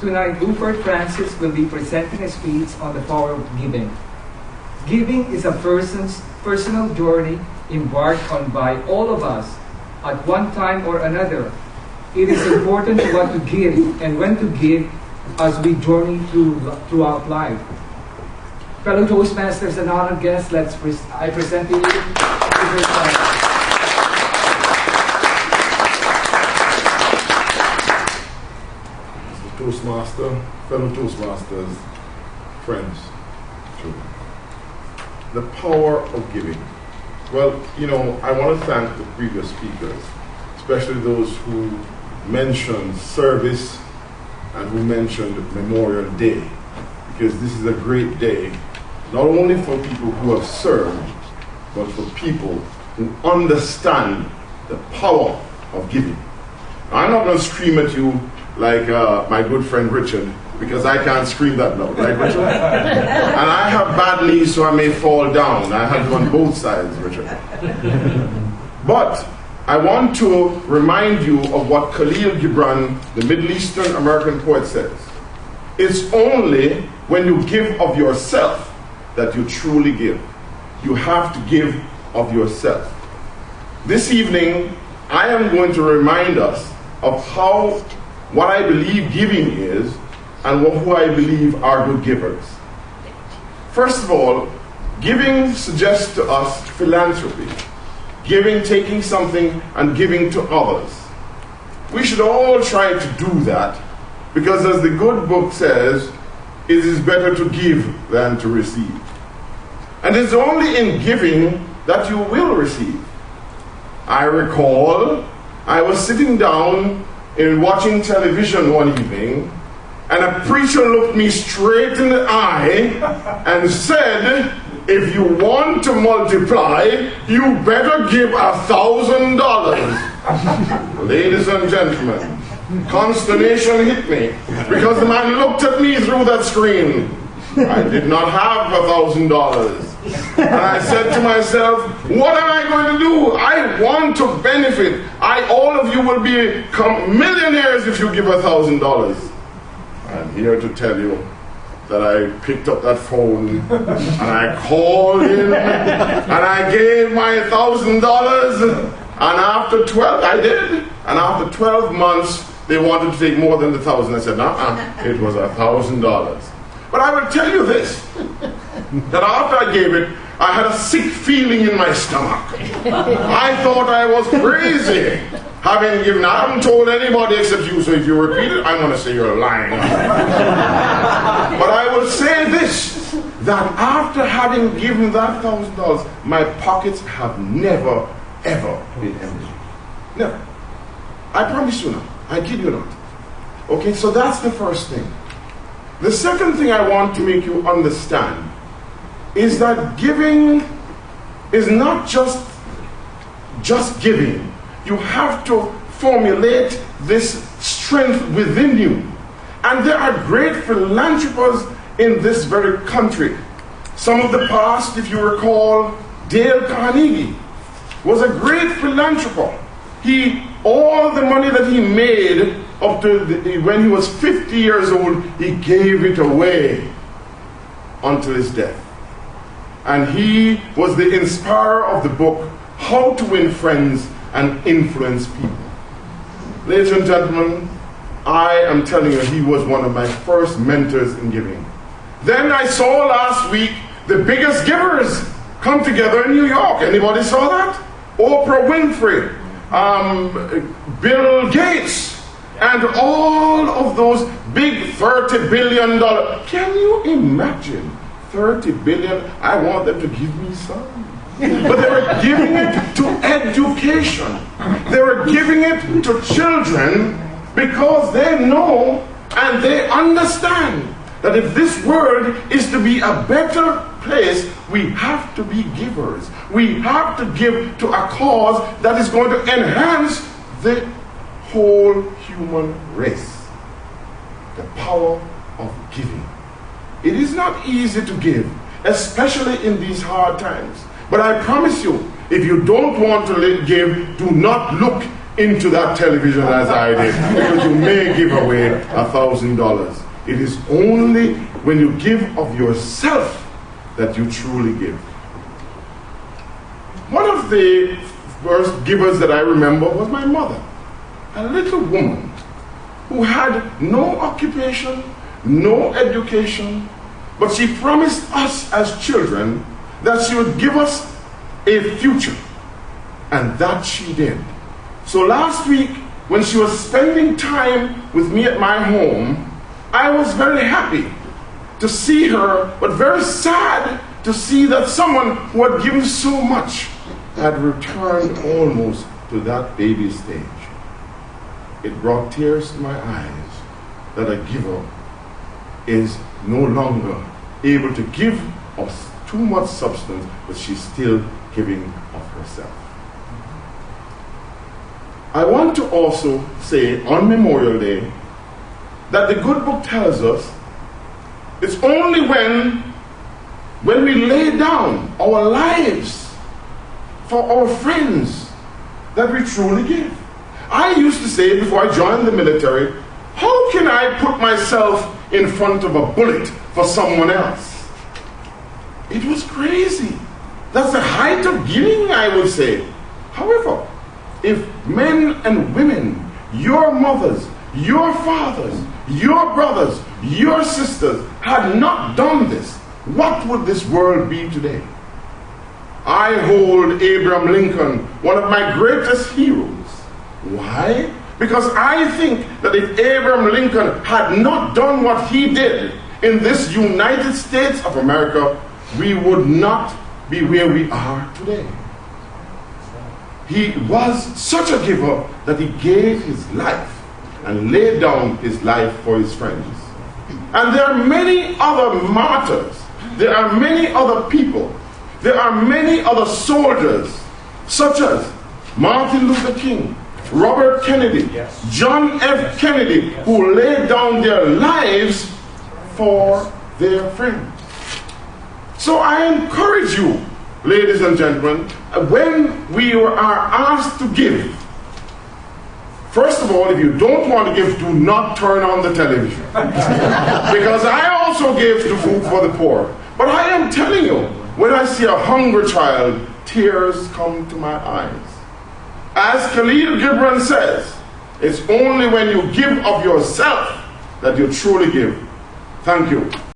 Tonight, Rupert Francis will be presenting a speech on the power of giving. Giving is a person's personal journey embarked on by all of us at one time or another. It is important to what to give and when to give as we journey throughout life. Fellow Toastmasters and honored guests, I present to you Rupert Francis. Toastmaster, fellow Toastmasters, friends, children. The power of giving. Well, you know, I want to thank the previous speakers, especially those who mentioned service and who mentioned Memorial Day, because this is a great day, not only for people who have served, but for people who understand the power of giving. I'm not going to scream at you like my good friend Richard, because I can't scream that loud, right, Richard? And I have bad knees, so I may fall down. I have you on both sides, Richard. But I want to remind you of what Khalil Gibran, the Middle Eastern American poet, says. It's only when you give of yourself that you truly give. You have to give of yourself. This evening, I am going to remind us of what I believe giving is and who I believe are good givers. First of all, giving suggests to us philanthropy. Giving, taking something and giving to others. We should all try to do that, because as the good book says, it is better to give than to receive. And it's only in giving that you will receive. I recall I was sitting down in watching television one evening, and a preacher looked me straight in the eye and said, if you want to multiply, you better give $1,000. Ladies and gentlemen, consternation hit me, because the man looked at me through that screen. I did not have $1,000. And I said to myself, what am I going to do? I want to benefit. All of you will become millionaires if you give $1,000. I'm here to tell you that I picked up that phone and I called in and I gave my $1,000. And after 12 months, they wanted to take more than the 1,000. I said, it was $1,000. But I will tell you this, that after I gave it, I had a sick feeling in my stomach. I thought I was crazy having given. I haven't told anybody except you, so if you repeat it, I'm going to say you're lying. But I will say this, that after having given that $1,000, my pockets have never, ever been empty. Never. I promise you not. I kid you not. Okay, so that's the first thing. The second thing I want to make you understand is that giving is not just giving. You have to formulate this strength within you. And there are great philanthropists in this very country. Some of the past, if you recall, Dale Carnegie was a great philanthropist. All the money that he made up to when he was 50 years old, he gave it away until his death. And he was the inspirer of the book, How to Win Friends and Influence People. Ladies and gentlemen, I am telling you, he was one of my first mentors in giving. Then I saw last week the biggest givers come together in New York. Anybody saw that? Oprah Winfrey, Bill Gates, and all of those big $30 billion. Can you imagine? 30 billion, I want them to give me some. But they were giving it to education. They were giving it to children because they know and they understand that if this world is to be a better place, we have to be givers. We have to give to a cause that is going to enhance the whole human race. The power of giving. It is not easy to give, especially in these hard times. But I promise you, if you don't want to give, do not look into that television as I did, because you may give away $1,000. It is only when you give of yourself that you truly give. One of the first givers that I remember was my mother, a little woman who had no occupation, no education, but she promised us as children that she would give us a future, and that she did. So last week, when she was spending time with me at my home, I was very happy to see her, but very sad to see that someone who had given so much had returned almost to that baby stage. It brought tears to my eyes that a giver is no longer able to give us too much substance, but she's still giving of herself. I want to also say on Memorial Day that the good book tells us it's only when we lay down our lives for our friends that we truly give. I used to say before I joined the military, how can I put myself in front of a bullet for someone else? It was crazy. That's the height of giving, I would say. However, if men and women, your mothers, your fathers, your brothers, your sisters had not done this, what would this world be today? I hold Abraham Lincoln, one of my greatest heroes. Why? Because I think that if Abraham Lincoln had not done what he did in this United States of America, we would not be where we are today. He was such a giver that he gave his life and laid down his life for his friends. And there are many other martyrs. There are many other people. There are many other soldiers, such as Martin Luther King, Robert Kennedy, John F. Kennedy, who laid down their lives for their friends. So I encourage you, ladies and gentlemen, when we are asked to give, first of all, if you don't want to give, do not turn on the television. Because I also gave to Food for the Poor. But I am telling you, when I see a hungry child, tears come to my eyes. As Khalil Gibran says, it's only when you give of yourself that you truly give. Thank you.